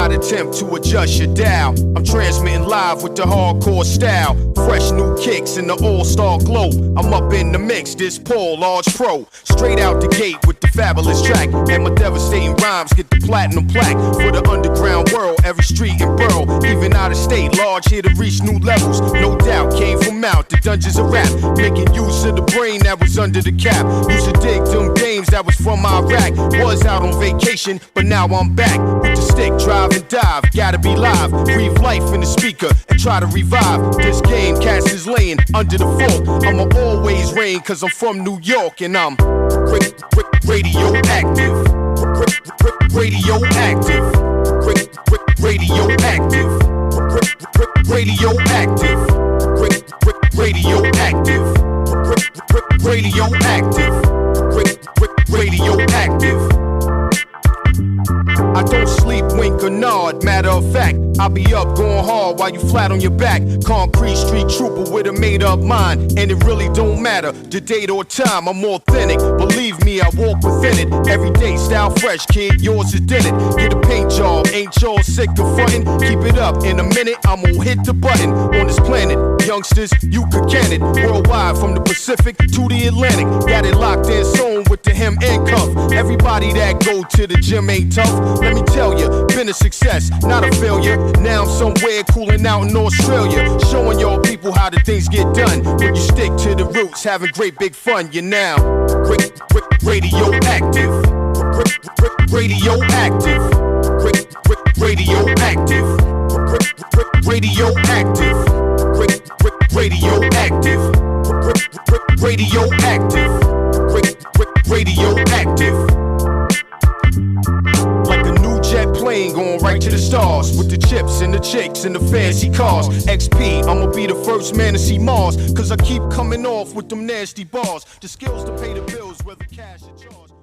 not attempt to adjust your dial. I'm transmitting live with the hardcore style. Fresh new kicks in the all-star glow. I'm up in the mix, this Paul, large pro. Straight out the gate with the fabulous track. And my devastating rhymes get the platinum plaque. For the underground world, every street and borough. Even out of state, large here to reach new levels. No doubt, came from out the dungeons of rap. Making use of the brain that was under the cap. Used to dig them games that was from Iraq. Was out on vacation, but now I'm back. With the stick, drive and dive. Gotta be live, breathe life in the speaker and try to revive this game. Cats is laying under the fork. I'ma always reign cause I'm from New York and I'm radioactive. Radioactive. Radioactive. Radioactive. Radioactive. Radioactive. Radioactive. I don't sleep, wink or nod. Matter of fact, I'll be up going hard while you flat on your back. Concrete street trooper with a made up mind. And it really don't matter the date or time. I'm authentic, believe me, I walk within it. Every day, style fresh, kid, yours is in it. Get a paint job, ain't y'all sick of frontin'? Keep it up, in a minute, I'm gonna hit the button. On this planet, youngsters, you could can it. Worldwide, from the Pacific to the Atlantic. Got it locked in, sewn with the hem and cuff. Everybody that go to the gym ain't tough. Let me tell you, been a success, not a failure. Now I'm somewhere cooling out in Australia, showing y'all people how the things get done. When you stick to the roots, having great big fun, you're now radioactive. Radioactive. Radioactive. Radioactive. Radioactive. Radioactive. Radioactive. Like a new jet plane going right to the stars. With the chips and the chicks and the fancy cars. XP, I'ma be the first man to see Mars. Cause I keep coming off with them nasty bars. The skills to pay the bills, whether cash or charge.